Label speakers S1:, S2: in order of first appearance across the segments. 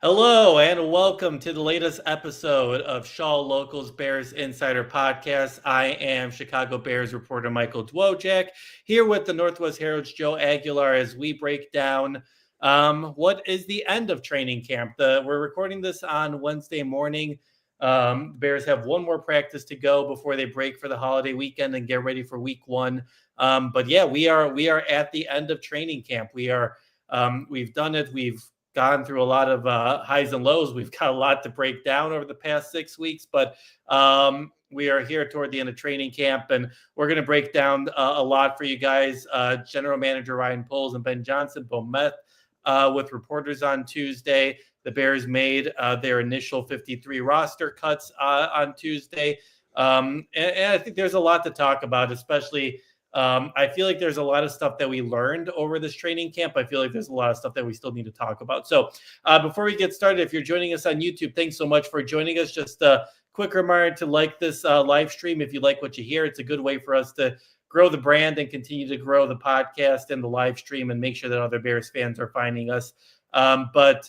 S1: Hello and welcome to the latest episode of Shaw Locals Bears Insider Podcast. I am Chicago Bears reporter Michael Dwojak here with the Northwest Herald's Joe Aguilar as we break down what is the end of training camp. We're recording this on Wednesday morning. Bears have one more practice to go before they break for the holiday weekend and get ready for week one. But yeah, we are at the end of training camp. We've done it. We've gone through a lot of highs and lows. We've got a lot to break down over the past 6 weeks, but we are here toward the end of training camp, and we're going to break down a lot for you guys. General Manager Ryan Poles and Ben Johnson both met with reporters on Tuesday. The Bears made their initial 53 roster cuts on Tuesday. And I think there's a lot to talk about, especially I feel like there's a lot of stuff that we learned over this training camp. I feel like there's a lot of stuff that we still need to talk about. So before we get started, if you're joining us on YouTube, thanks so much for joining us. Just a quick reminder to like this live stream if you like what you hear. It's a good way for us to grow the brand and continue to grow the podcast and the live stream and make sure that other Bears fans are finding us. But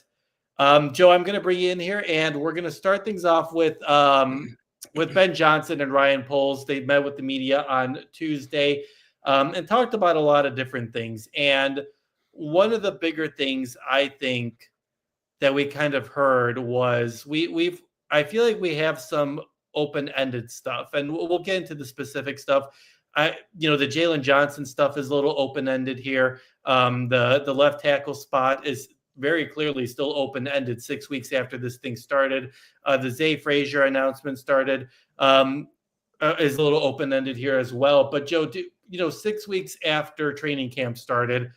S1: Joe, I'm going to bring you in here, and we're going to start things off with Ben Johnson and Ryan Poles. They met with the media on Tuesday and talked about a lot of different things. And one of the bigger things I think that we kind of heard was I feel like we have some open-ended stuff, and we'll get into the specific stuff. The Jalen Johnson stuff is a little open-ended here. The left tackle spot is very clearly still open-ended 6 weeks after this thing started. The Zay Frazier announcement started is a little open-ended here as well. But Joe, 6 weeks after training camp started,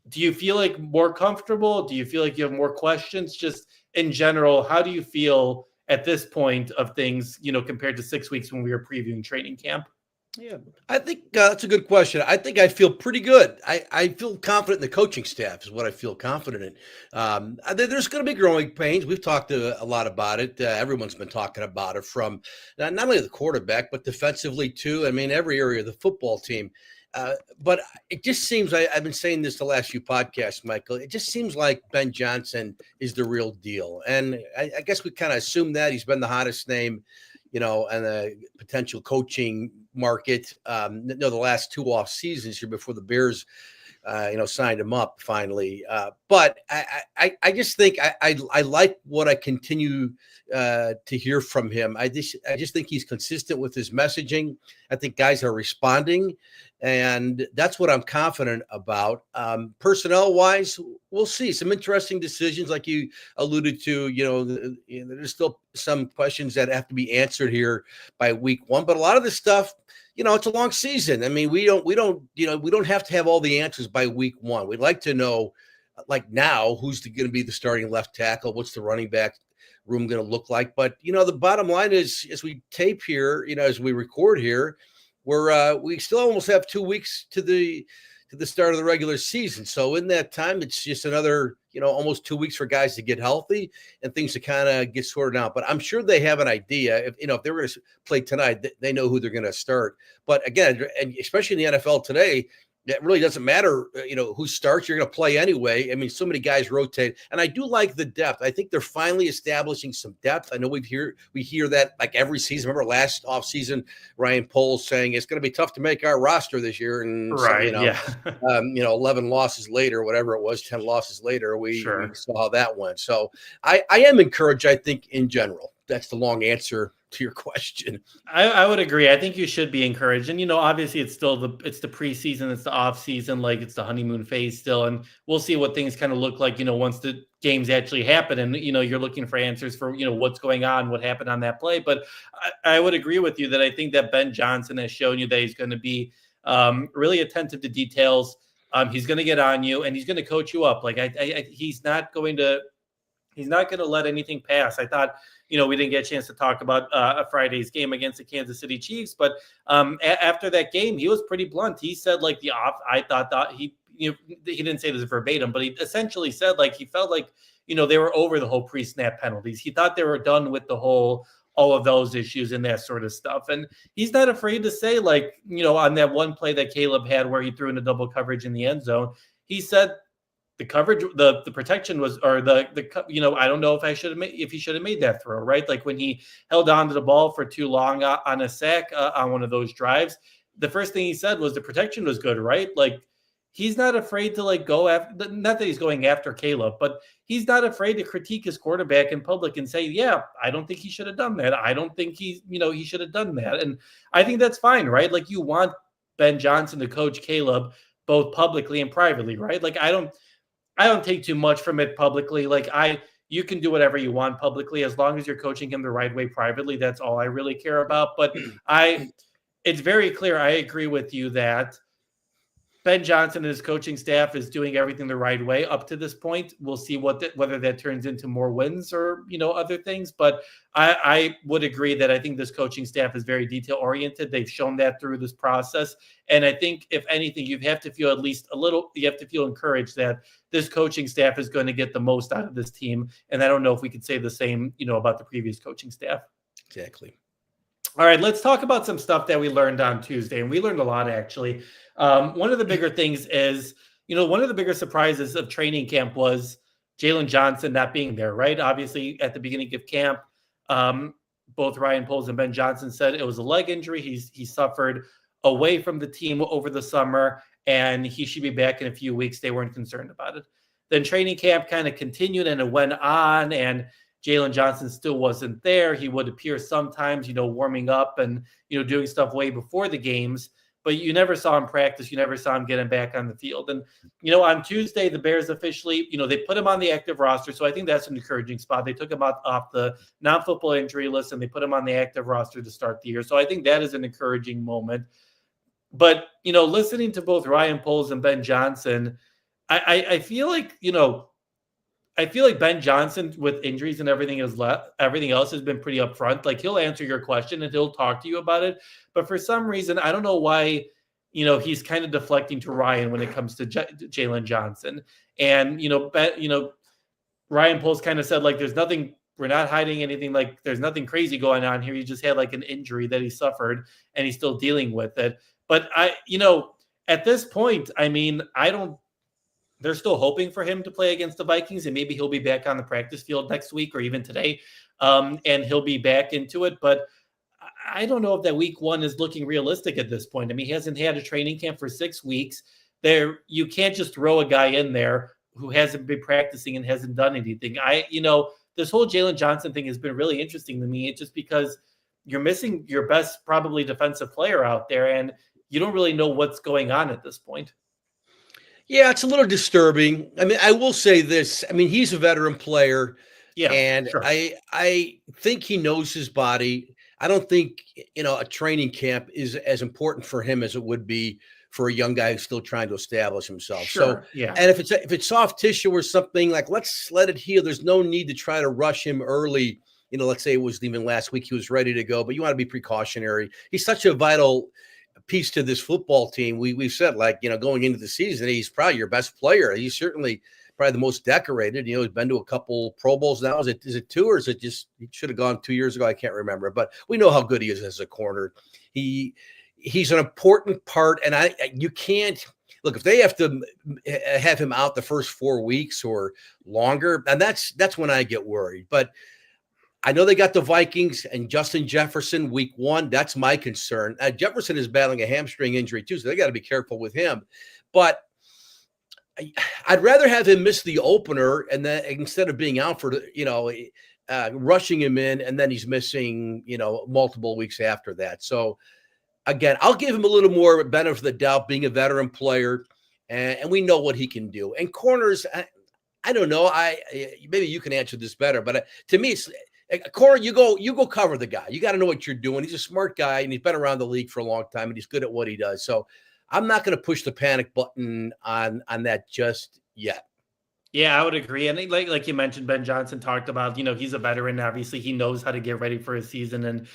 S1: do you feel like more comfortable? Do you feel like you have more questions? Just in general, how do you feel at this point of things, compared to 6 weeks when we were previewing training camp?
S2: Yeah, I think that's a good question. I think I feel pretty good. I feel confident in the coaching staff is what I feel confident in. There's going to be growing pains. We've talked a lot about it. Everyone's been talking about it, from not only the quarterback, but defensively too. I mean, every area of the football team. But it just seems, I've been saying this the last few podcasts, Michael, it just seems like Ben Johnson is the real deal. And I guess we kind of assume that he's been the hottest name, and the potential coaching market, the last 2 off seasons here before the Bears, signed him up finally. But I just think I like what I continue to hear from him. I just think he's consistent with his messaging. I think guys are responding, and that's what I'm confident about. Personnel wise, we'll see some interesting decisions, like you alluded to. There's still some questions that have to be answered here by week one, but a lot of this stuff, it's a long season. I mean, we don't have to have all the answers by week one. We'd like to know, like now, who's going to be the starting left tackle, what's the running back room going to look like. But the bottom line is, as we tape here, as we record here, we still almost have 2 weeks to the start of the regular season. So in that time, it's just another, almost 2 weeks for guys to get healthy and things to kind of get sorted out. But I'm sure they have an idea. If they were going to play tonight, they know who they're going to start. But again, and especially in the NFL today, it really doesn't matter, who starts. You're going to play anyway. I mean, so many guys rotate, and I do like the depth. I think they're finally establishing some depth. I know we hear that like every season. Remember last offseason, Ryan Poles saying it's going to be tough to make our roster this year, and
S1: right,
S2: so, 11 losses later, whatever it was, 10 losses later, we saw how that went. So I am encouraged. I think in general, that's the long answer to your question.
S1: I would agree. I think you should be encouraged. And, obviously it's still it's the preseason, it's the off season, like it's the honeymoon phase still. And we'll see what things kind of look like, once the games actually happen. And, you're looking for answers for, what's going on, what happened on that play. But I would agree with you that I think that Ben Johnson has shown you that he's going to be really attentive to details. He's going to get on you and he's going to coach you up. Like he's not going to let anything pass. I thought, we didn't get a chance to talk about a Friday's game against the Kansas City Chiefs, but after that game, he was pretty blunt. He said, like, I thought he didn't say this verbatim, but he essentially said, like, he felt like, they were over the whole pre-snap penalties. He thought they were done with all of those issues and that sort of stuff. And he's not afraid to say, like, on that one play that Caleb had where he threw into double coverage in the end zone, he said, the coverage, the protection was, or I don't know if he should have made that throw, right? Like when he held on to the ball for too long on a sack on one of those drives, the first thing he said was the protection was good, right? Like he's not afraid to like go after, not that he's going after Caleb, but he's not afraid to critique his quarterback in public and say, yeah, I don't think he should have done that. I don't think he should have done that. And I think that's fine, right? Like you want Ben Johnson to coach Caleb both publicly and privately, right? Like I don't take too much from it publicly. Like you can do whatever you want publicly as long as you're coaching him the right way privately. That's all I really care about. But it's very clear. I agree with you that Ben Johnson and his coaching staff is doing everything the right way up to this point. We'll see whether that turns into more wins or other things. But I would agree that I think this coaching staff is very detail oriented. They've shown that through this process, and I think if anything, you have to feel at least a little. You have to feel encouraged that this coaching staff is going to get the most out of this team. And I don't know if we could say the same, about the previous coaching staff.
S2: Exactly.
S1: All right, let's talk about some stuff that we learned on Tuesday, and we learned a lot actually. One of the bigger things is, one of the bigger surprises of training camp was Jalen Johnson not being there, right? Obviously, at the beginning of camp, both Ryan Poles and Ben Johnson said it was a leg injury. He suffered away from the team over the summer, and he should be back in a few weeks. They weren't concerned about it. Then training camp kind of continued, and it went on, and Jalen Johnson still wasn't there. He would appear sometimes, warming up and, doing stuff way before the games, but you never saw him practice. You never saw him getting back on the field. And, on Tuesday, the Bears officially, they put him on the active roster. So I think that's an encouraging spot. They took him off the non-football injury list and they put him on the active roster to start the year. So I think that is an encouraging moment. But, listening to both Ryan Poles and Ben Johnson, I feel like, I feel like Ben Johnson with injuries and everything else has been pretty upfront. Like he'll answer your question and he'll talk to you about it. But for some reason, I don't know why, he's kind of deflecting to Ryan when it comes to Jalen Johnson. And, Ryan Poles kind of said like, there's nothing, we're not hiding anything. Like there's nothing crazy going on here. He just had like an injury that he suffered and he's still dealing with it. But at this point, they're still hoping for him to play against the Vikings, and maybe he'll be back on the practice field next week or even today, and he'll be back into it. But I don't know if that week one is looking realistic at this point. He hasn't had a training camp for 6 weeks. You can't just throw a guy in there who hasn't been practicing and hasn't done anything. This whole Jalen Johnson thing has been really interesting to me. It's just because you're missing your best probably defensive player out there, and you don't really know what's going on at this point.
S2: Yeah, it's a little disturbing. I will say this. He's a veteran player, and sure. I think he knows his body. I don't think, a training camp is as important for him as it would be for a young guy who's still trying to establish himself.
S1: Sure,
S2: so, yeah. And if it's soft tissue or something, like let's let it heal. There's no need to try to rush him early. Let's say it was even last week he was ready to go, but you want to be precautionary. He's such a vital piece to this football team. We've said, going into the season, he's probably your best player. He's certainly probably the most decorated. He's been to a couple Pro Bowls now. Is it 2 or is it just he should have gone 2 years ago? I can't remember, but we know how good he is as a corner. He's an important part, and you can't look if they have to have him out the first 4 weeks or longer, and that's when I get worried. But I know they got the Vikings and Justin Jefferson week 1. That's my concern. Jefferson is battling a hamstring injury too, so they got to be careful with him. But I'd rather have him miss the opener and then instead of being out for rushing him in and then he's missing multiple weeks after that. So again, I'll give him a little more benefit of the doubt, being a veteran player, and we know what he can do. And corners, I don't know. Maybe you can answer this better, but to me, it's. Corey, you go cover the guy. You got to know what you're doing. He's a smart guy, and he's been around the league for a long time, and he's good at what he does. So I'm not going to push the panic button on that just yet.
S1: Yeah, I would agree. And like you mentioned, Ben Johnson talked about, he's a veteran. Obviously, he knows how to get ready for a season. And,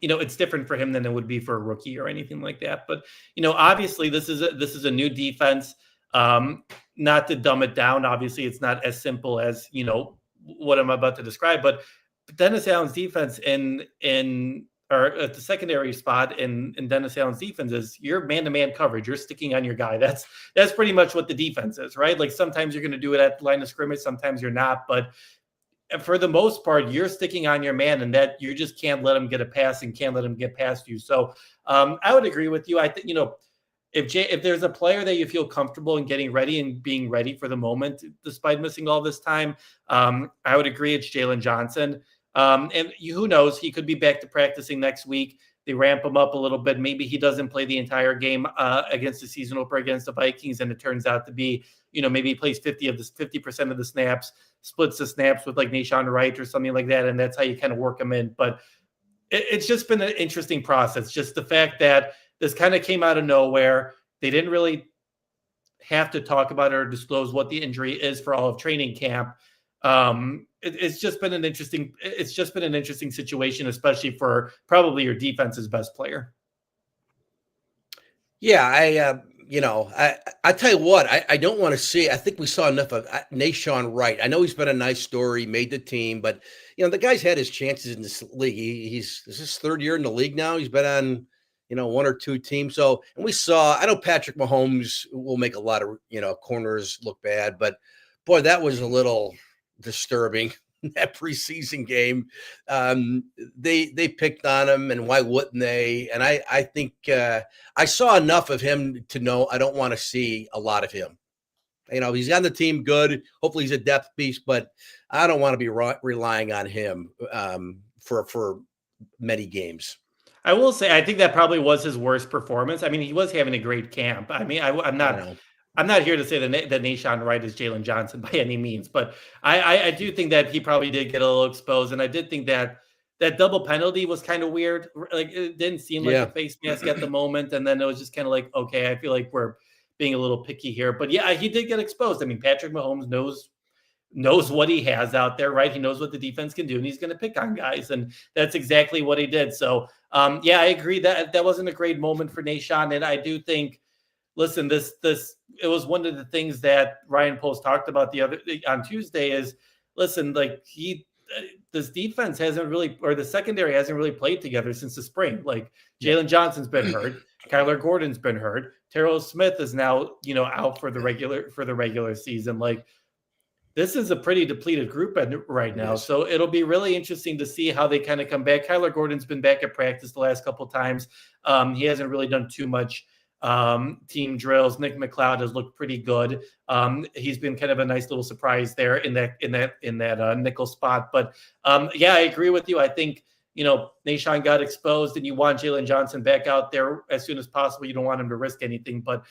S1: it's different for him than it would be for a rookie or anything like that. But, obviously, this is a new defense. Not to dumb it down. Obviously, it's not as simple as, what I'm about to describe. But Dennis Allen's defense in or at the secondary spot in Dennis Allen's defense is your man-to-man coverage. You're sticking on your guy. That's pretty much what the defense is, right? Like sometimes you're going to do it at the line of scrimmage, sometimes you're not, but for the most part, you're sticking on your man, and that you just can't let him get a pass and can't let him get past you. So I would agree with you. I think, if there's a player that you feel comfortable in getting ready and being ready for the moment, despite missing all this time, I would agree it's Jalen Johnson. Who knows? He could be back to practicing next week. They ramp him up a little bit. Maybe he doesn't play the entire game against the season opener against the Vikings, and it turns out to be, maybe he plays 50% of the snaps, splits the snaps with like Nahshon Wright or something like that, and that's how you kind of work him in. But it's just been an interesting process. Just the fact that this kind of came out of nowhere. They didn't really have to talk about or disclose what the injury is for all of training camp. It's just been an interesting situation, especially for probably your defense's best player.
S2: Yeah, I tell you what, I don't want to see. I think we saw enough of Nahshon Wright. I know he's been a nice story, made the team, but the guy's had his chances in this league. This is his third year in the league now. He's been on one or two teams. So, and I know Patrick Mahomes will make a lot of corners look bad, but boy, that was a little disturbing. That preseason game, they picked on him, and why wouldn't they? And I think I saw enough of him to know I don't want to see a lot of him. He's on the team, good. Hopefully, he's a depth piece, but I don't want to be relying on him for many games.
S1: I will say, I think that probably was his worst performance. I mean, he was having a great camp. I mean, I'm not here to say that Nahshon Wright is Jalen Johnson by any means, but I do think that he probably did get a little exposed, and I did think that double penalty was kind of weird. Like it didn't seem like a face mask at the moment, and then it was just kind of like, okay, I feel like we're being a little picky here, but yeah, he did get exposed. I mean, Patrick Mahomes knows what he has out there, right? He knows what the defense can do, and he's going to pick on guys, and that's exactly what he did. So, yeah, I agree that wasn't a great moment for Nahshon, and I do think. Listen, it was one of the things that Ryan Poles talked about on Tuesday is, listen, like this defense hasn't really, or the secondary hasn't really played together since the spring. Like Jalen Johnson's been hurt, Kyler Gordon's been hurt, Terrell Smith is now out for the regular season. Like this is a pretty depleted group right now, so it'll be really interesting to see how they kind of come back. Kyler Gordon's been back at practice the last couple of times. He hasn't really done too much team drills. Nick McLeod has looked pretty good. He's been kind of a nice little surprise there in that nickel spot. But yeah, I agree with you. I think Nahshon got exposed, and you want Jalen Johnson back out there as soon as possible. You don't want him to risk anything, but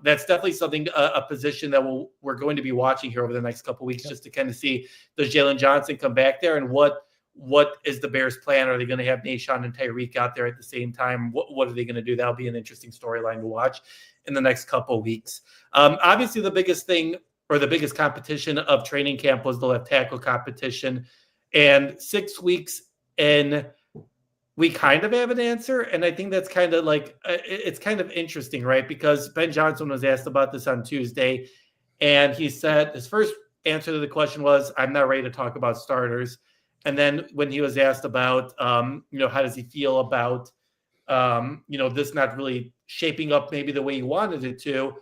S1: that's definitely something, a position that we're going to be watching here over the next couple of weeks, just to kind of see, does Jalen Johnson come back there, and what is the Bears' plan? Are they going to have Nahshon and Tyreek out there at the same time? What are they going to do? That'll be an interesting storyline to watch in the next couple of weeks. Obviously, the biggest thing, or the biggest competition of training camp, was the left tackle competition. And 6 weeks in, we kind of have an answer. And I think that's kind of like, it's kind of interesting, right? Because Ben Johnson was asked about this on Tuesday, and he said his first answer to the question was, I'm not ready to talk about starters. And then when he was asked about, how does he feel about, this not really shaping up maybe the way he wanted it to,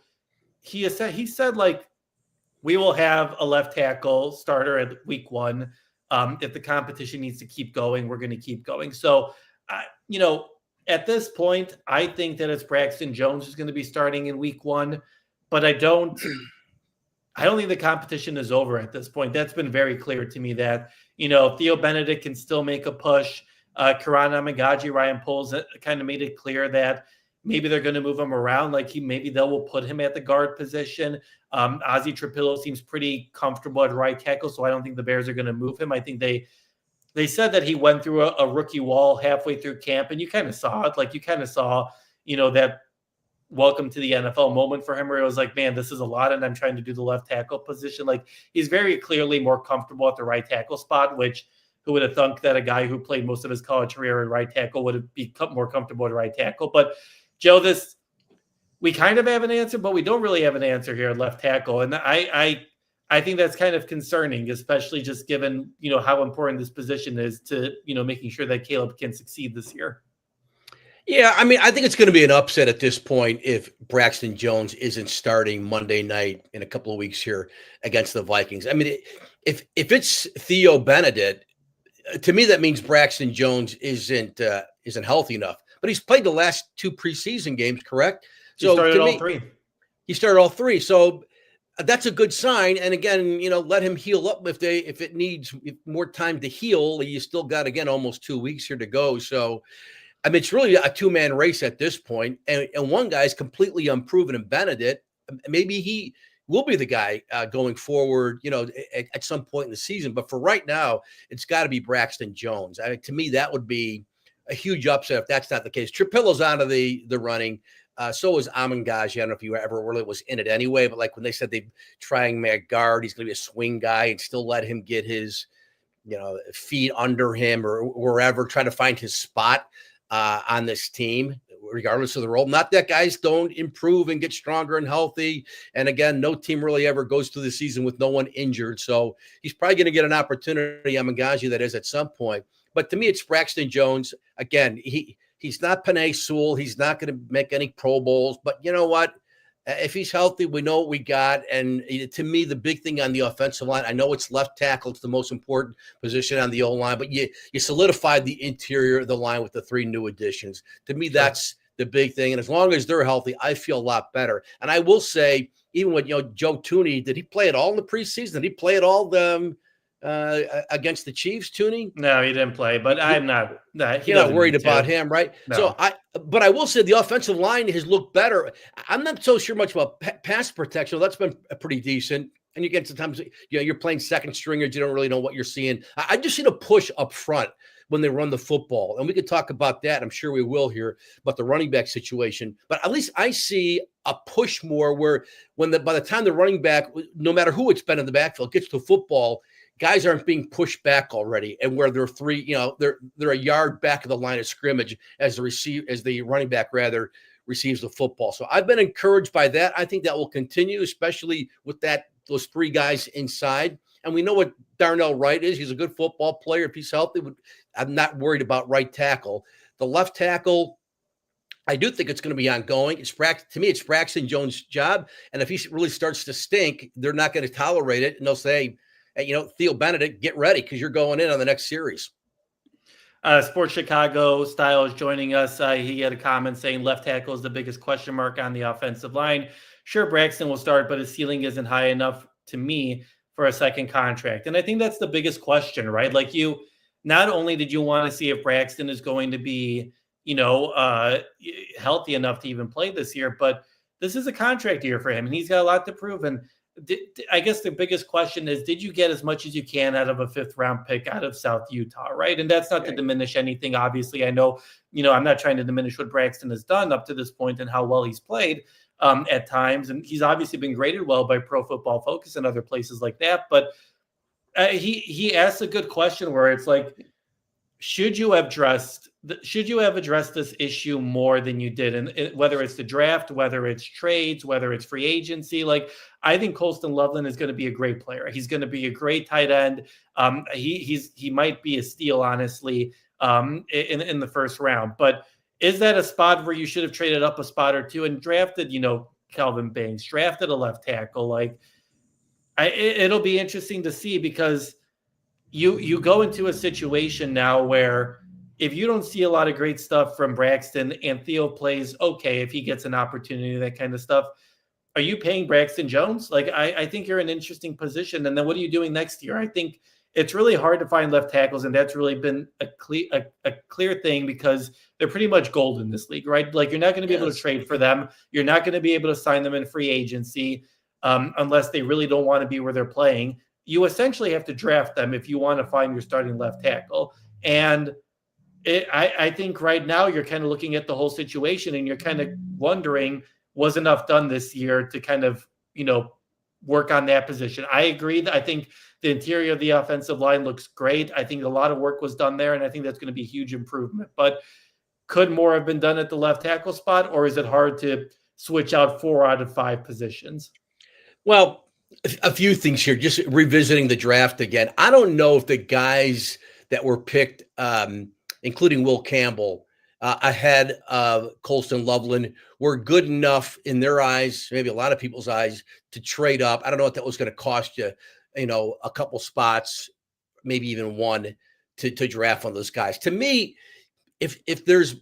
S1: he said, like, we will have a left tackle starter at week 1. If the competition needs to keep going, we're going to keep going. So, at this point, I think that it's Braxton Jones who's going to be starting in week 1, but I don't think the competition is over at this point. That's been very clear to me that, Theo Benedict can still make a push. Karan Amagaji, Ryan Poles kind of made it clear that maybe they're going to move him around. Like maybe they will put him at the guard position. Ozzie Trapillo seems pretty comfortable at right tackle, so I don't think the Bears are going to move him. I think they said that he went through a rookie wall halfway through camp, and you kind of saw it. Like you kind of saw, that welcome to the NFL moment for him, where it was like, man, this is a lot, and I'm trying to do the left tackle position. Like he's very clearly more comfortable at the right tackle spot, which who would have thunk that a guy who played most of his college career at right tackle would have become more comfortable at right tackle. But Joe, we kind of have an answer, but we don't really have an answer here at left tackle. And I I think that's kind of concerning, especially just given, how important this position is to, making sure that Caleb can succeed this year.
S2: Yeah, I mean, I think it's going to be an upset at this point if Braxton Jones isn't starting Monday night in a couple of weeks here against the Vikings. I mean, if it's Theo Benedict, to me that means Braxton Jones isn't healthy enough. But he's played the last 2 preseason games, correct?
S1: He started all 3.
S2: He started all 3. So that's a good sign. And again, let him heal up if it needs more time to heal. You still got, again, almost 2 weeks here to go. So, I mean, it's really a 2-man race at this point. And one guy's completely unproven in Benedict. Maybe he will be the guy going forward, at some point in the season. But for right now, it's got to be Braxton Jones. To me, that would be a huge upset if that's not the case. Trapillo's out of the running. So is Amangaji. I don't know if you ever really was in it anyway, but like when they said they're trying Matt guard, he's going to be a swing guy and still let him get his, feet under him or wherever, try to find his spot on this team, regardless of the role. Not that guys don't improve and get stronger and healthy. And again, no team really ever goes through the season with no one injured. So he's probably going to get an opportunity, Amangaji, that is, at some point. But to me, it's Braxton Jones. Again, he's not Penei Sewell. He's not going to make any Pro Bowls. But you know what? If he's healthy, we know what we got. And to me, the big thing on the offensive line, I know it's left tackle. It's the most important position on the O-line. But you solidified the interior of the line with the 3 new additions. To me, that's the big thing. And as long as they're healthy, I feel a lot better. And I will say, even with Joe Thuney, did he play it all in the preseason? Did he play it all against the Chiefs, Thuney?
S1: No, he didn't play, but I'm not.
S2: You're not worried about him, right?
S1: No.
S2: But I will say the offensive line has looked better. I'm not so sure much about pass protection. That's been pretty decent. And you get sometimes, you're playing second stringers. You don't really know what you're seeing. I just see a push up front when they run the football. And we could talk about that. I'm sure we will here about the running back situation. But at least I see a push more where by the time the running back, no matter who it's been in the backfield, gets to football, guys aren't being pushed back already, and where they're 3, they're a yard back of the line of scrimmage as the running back rather receives the football. So I've been encouraged by that. I think that will continue, especially with those 3 guys inside. And we know what Darnell Wright is. He's a good football player. If he's healthy, I'm not worried about right tackle. The left tackle, I do think it's going to be ongoing. To me, it's Braxton Jones' job. And if he really starts to stink, they're not going to tolerate it. And they'll say, hey, Theo Benedict, get ready because you're going in on the next series.
S1: Sports Chicago style is joining us. He had a comment saying left tackle is the biggest question mark on the offensive line. Sure, Braxton will start, but his ceiling isn't high enough to me for a second contract. And I think that's the biggest question, right? Like not only did you want to see if Braxton is going to be, healthy enough to even play this year, but this is a contract year for him and he's got a lot to prove. And I guess the biggest question is, did you get as much as you can out of a 5th round pick out of South Utah, right? And that's not to diminish anything. Obviously, I know, I'm not trying to diminish what Braxton has done up to this point and how well he's played at times. And he's obviously been graded well by Pro Football Focus and other places like that. But he asked a good question where it's like, should you have addressed this issue more than you did? And whether it's the draft, whether it's trades, whether it's free agency, like I think Colston Loveland is going to be a great player. He's going to be a great tight end. He might be a steal, honestly, in the first round. But is that a spot where you should have traded up a spot or 2 and drafted, Kelvin Banks, drafted a left tackle? Like it'll be interesting to see because you go into a situation now where if you don't see a lot of great stuff from Braxton and Theo plays okay, if he gets an opportunity, that kind of stuff, are you paying Braxton Jones? Like, I think you're in an interesting position. And then what are you doing next year? I think it's really hard to find left tackles, and that's really been a clear thing because they're pretty much gold in this league, right? Like, you're not going to be able to trade for them. You're not going to be able to sign them in free agency unless they really don't want to be where they're playing. You essentially have to draft them if you want to find your starting left tackle. And I think right now you're kind of looking at the whole situation and you're kind of wondering, was enough done this year to kind of, work on that position? I agree. I think the interior of the offensive line looks great. I think a lot of work was done there, and I think that's going to be a huge improvement. But could more have been done at the left tackle spot, or is it hard to switch out 4 out of 5 positions?
S2: Well, A few things here, just revisiting the draft again. I don't know if the guys that were picked, including Will Campbell, ahead of Colston Loveland, were good enough in their eyes, maybe a lot of people's eyes, to trade up. I don't know what that was going to cost you, a couple spots, maybe even one, to draft one of those guys. To me, if there's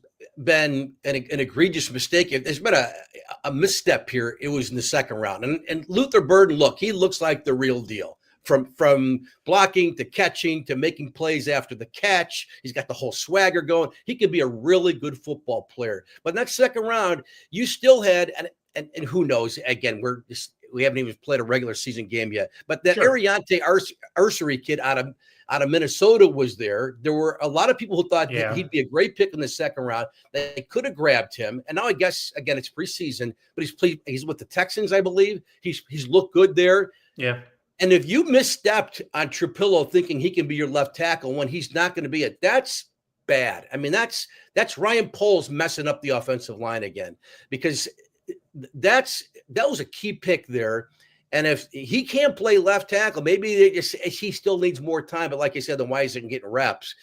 S2: been an egregious mistake, if there's been a misstep here, it was in the second round. And Luther Burden, look, he looks like the real deal. From blocking to catching to making plays after the catch. He's got the whole swagger going. He could be a really good football player. But in that second round, you still had, and who knows, again, we haven't even played a regular season game yet. But that
S1: Sure.
S2: Ariante Arsery kid out of Minnesota was there. There were a lot of people who thought that he'd be a great pick in the second round. They could have grabbed him. And now I guess, again, it's preseason, but he's with the Texans, I believe. He's looked good there.
S1: Yeah.
S2: And if you misstepped on Trapillo thinking he can be your left tackle when he's not going to be it, that's bad. I mean, that's Ryan Poles messing up the offensive line again, because that was a key pick there. And if he can't play left tackle, maybe he still needs more time. But like I said, then why isn't he getting reps?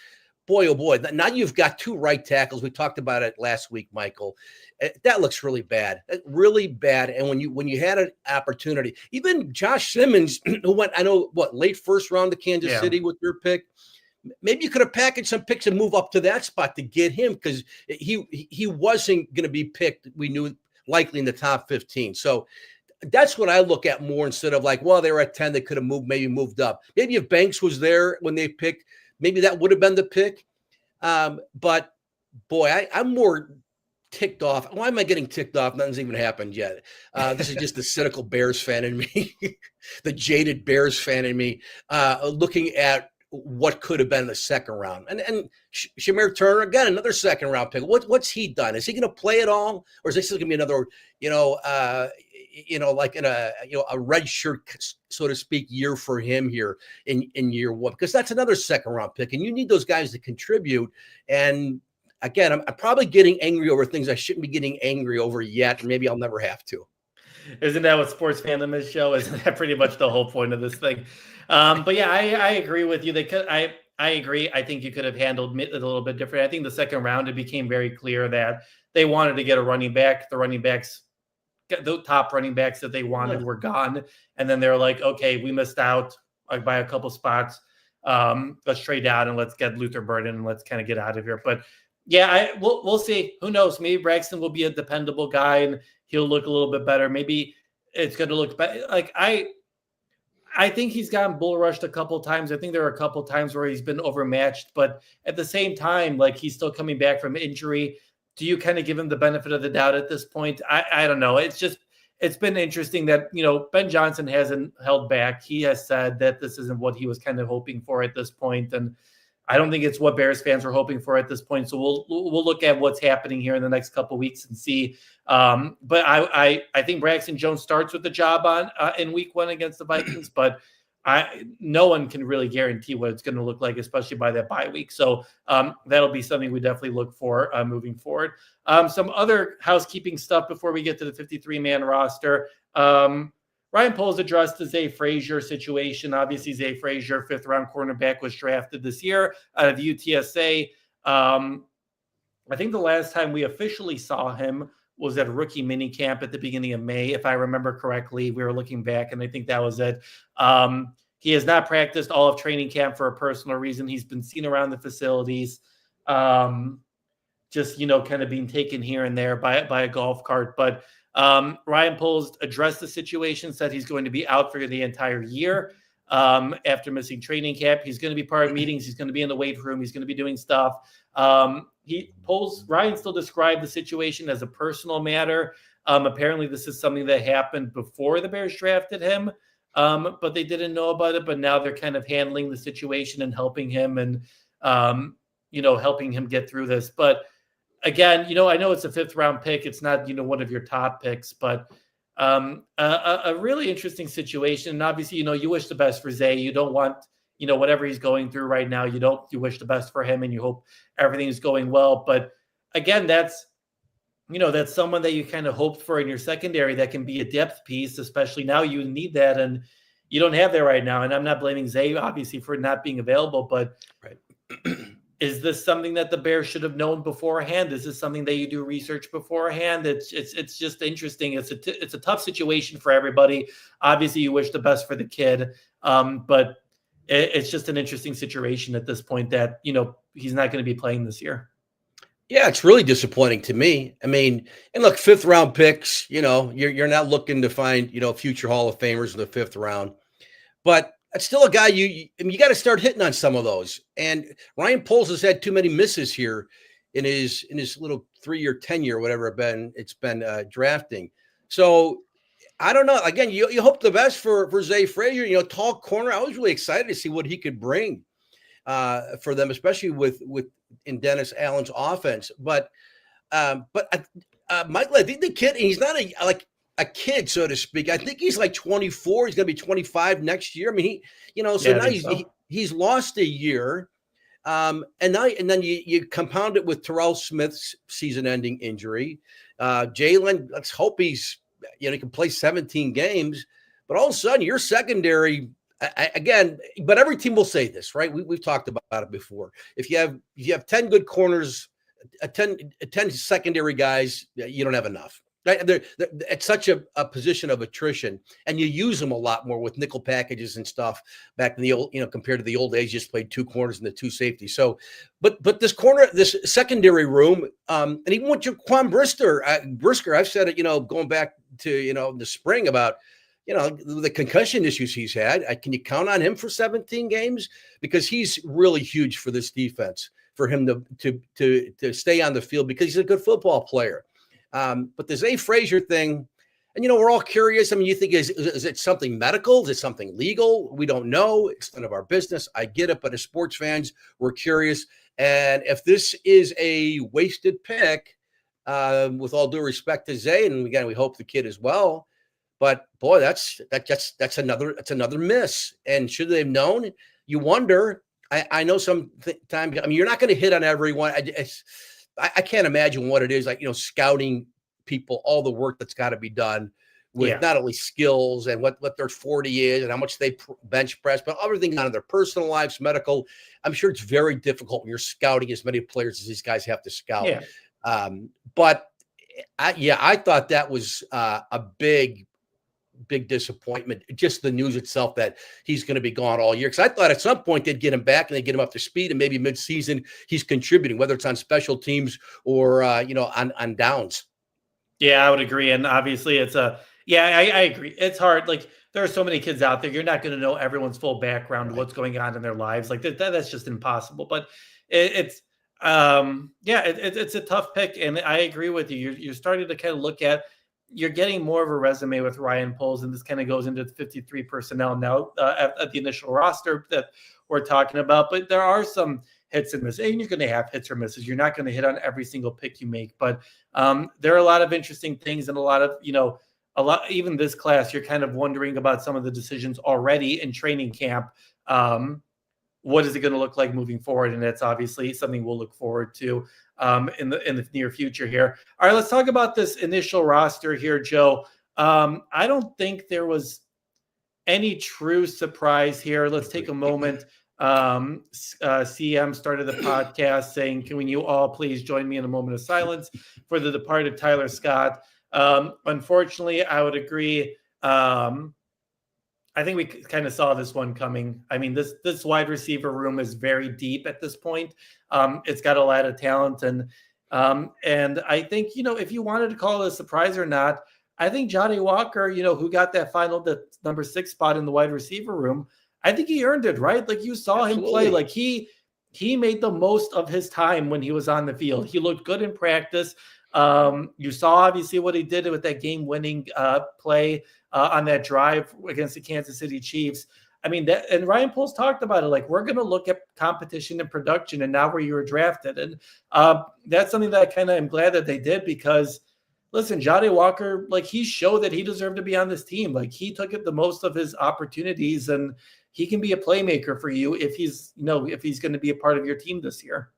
S2: Boy, oh boy. Now you've got two right tackles. We talked about it last week, Michael. That looks really bad. Really bad. And when you had an opportunity, even Josh Simmons, who went, late first round to Kansas City with their pick, maybe you could have packaged some picks and move up to that spot to get him, because he wasn't going to be picked, we knew, likely in the top 15. So that's what I look at more, instead of like, well, they were at 10, they could have moved up. Maybe if Banks was there when they picked, maybe that would have been the pick. But boy, I'm more ticked off. Why am I getting ticked off? Nothing's even happened yet. This is just the cynical Bears fan in me, the jaded Bears fan in me, looking at what could have been the second round. And Shamir Turner, again, another second round pick. What's he done? Is he going to play at all? Or is this going to be another, like in a red shirt, so to speak, year for him here in year one? Because that's another second round pick, and you need those guys to contribute. And again, I'm probably getting angry over things I shouldn't be getting angry over yet. And maybe I'll never have to.
S1: Isn't that what sports fandom is, Joe? Isn't that pretty much the whole point of this thing? But yeah, I agree with you. I agree. I think you could have handled it a little bit different. I think the second round, it became very clear that they wanted to get a running back. The top running backs that they wanted were gone. And then they're like, okay, we missed out by a couple spots. Let's trade down and let's get Luther Burden and let's kind of get out of here. But yeah, we'll see. Who knows? Maybe Braxton will be a dependable guy and he'll look a little bit better. Maybe it's going to look better. Like I think he's gotten bull rushed a couple times. I think there are a couple times where he's been overmatched, but at the same time, like, he's still coming back from injury. Do you kind of give him the benefit of the doubt at this point? I don't know. It's been interesting that, Ben Johnson hasn't held back. He has said that this isn't what he was kind of hoping for at this point. And I don't think it's what Bears fans were hoping for at this point. So we'll look at what's happening here in the next couple of weeks and see. But I think Braxton Jones starts with the job on in week 1 against the Vikings, but no one can really guarantee what it's going to look like, especially by that bye week. So that'll be something we definitely look for moving forward. Some other housekeeping stuff before we get to the 53-man roster. Ryan Poles addressed the Zay Frazier situation. Obviously, Zay Frazier, 5th-round cornerback, was drafted this year out of UTSA. I think the last time we officially saw him was at rookie minicamp at the beginning of May, if I remember correctly. We were looking back, and I think that was it. He has not practiced all of training camp for a personal reason. He's been seen around the facilities, just, kind of being taken here and there by a golf cart. But Ryan Poles addressed the situation, said he's going to be out for the entire year after missing training camp. He's going to be part of meetings. He's going to be in the weight room. He's going to be doing stuff. Ryan still described the situation as a personal matter. Apparently this is something that happened before the Bears drafted him, but they didn't know about it. But now they're kind of handling the situation and helping him and, helping him get through this. But again, I know it's a 5th-round pick. It's not, one of your top picks, but a really interesting situation. And obviously, you wish the best for Zay. You don't want, whatever he's going through right now, you wish the best for him and you hope everything is going well. But again, that's someone that you kind of hoped for in your secondary that can be a depth piece, especially now you need that. And you don't have that right now. And I'm not blaming Zay, obviously, for not being available, but
S2: Right.
S1: is this something that the Bears should have known beforehand? Is this something that you do research beforehand? It's just interesting. It's a tough situation for everybody. Obviously, you wish the best for the kid, but it's just an interesting situation at this point that he's not going to be playing this year.
S2: Yeah, it's really disappointing to me. I mean, and look, 5th-round picks. You're not looking to find future Hall of Famers in the 5th round, but it's still a guy you got to start hitting on some of those. And Ryan Poles has had too many misses here in his little 3-year tenure, whatever it's been drafting. So I don't know. Again, you hope the best for Zay Frazier. Tall corner. I was really excited to see what he could bring for them, especially in Dennis Allen's offense. But Michael, I think the kid, he's not a kid, so to speak. I think he's like 24. He's going to be 25 next year. I mean, he's lost a year. And then you compound it with Terrell Smith's season-ending injury. Jalen, let's hope he can play 17 games. But all of a sudden, your secondary, again, but every team will say this, right? We've talked about it before. If you have 10 good corners, 10 secondary guys, you don't have enough. Right? It's such a position of attrition, and you use them a lot more with nickel packages and stuff back in the old, compared to the old days, you just played 2 corners and the 2 safeties. So, but this secondary room, and even with Jaquan Brisker, I've said it, going back to, the spring about, the concussion issues he's had. Can you count on him for 17 games? Because he's really huge for this defense, for him to stay on the field, because he's a good football player. But the Zay Frazier thing, and we're all curious. I mean, you think is it something medical? Is it something legal? We don't know. It's none of our business. I get it, but as sports fans, we're curious. And if this is a wasted pick, with all due respect to Zay, and again, we hope the kid as well. But boy, that's another miss. And should they have known? You wonder. I know sometimes. I mean, you're not going to hit on everyone. I can't imagine what it is like, scouting people, all the work that's got to be done with not only skills and what their 40 is and how much they bench press, but everything out of their personal lives, medical. I'm sure it's very difficult when you're scouting as many players as these guys have to scout. Yeah. But I thought that was a big disappointment. Just the news itself that he's going to be gone all year. Because I thought at some point they'd get him back and they'd get him up to speed, and maybe mid-season he's contributing, whether it's on special teams or on downs.
S1: Yeah, I would agree. And obviously I agree. It's hard. Like, there are so many kids out there. You're not going to know everyone's full background, right, what's going on in their lives. Like that's just impossible. But it's a tough pick. And I agree with you. You're starting to kind of look at, you're getting more of a resume with Ryan Poles, and this kind of goes into the 53 personnel now at the initial roster that we're talking about. But there are some hits and misses, and you're going to have hits or misses. You're not going to hit on every single pick you make, but there are a lot of interesting things, and a lot of, even this class, you're kind of wondering about some of the decisions already in training camp. What is it going to look like moving forward? And that's obviously something we'll look forward to in the near future here. All right, let's talk about this initial roster here, Joe. I don't think there was any true surprise here. Let's take a moment. CM started the podcast saying, can you all please join me in a moment of silence for the departed Tyler Scott? Unfortunately, I would agree. I think we kind of saw this one coming. I mean, this wide receiver room is very deep at this point. It's got a lot of talent, and I think, if you wanted to call it a surprise or not, I think Johnny Walker, who got the number 6 spot in the wide receiver room, I think he earned it, right? Like, you saw him play. Like, he made the most of his time when he was on the field. He looked good in practice. You saw obviously what he did with that game-winning play on that drive against the Kansas City Chiefs. I mean, and Ryan Poles talked about it. Like, we're going to look at competition and production, and now where you were drafted, and that's something that I kind of am glad that they did, because, listen, Johnny Walker, like, he showed that he deserved to be on this team. Like, he took the most of his opportunities, and he can be a playmaker for you if he's going to be a part of your team this year.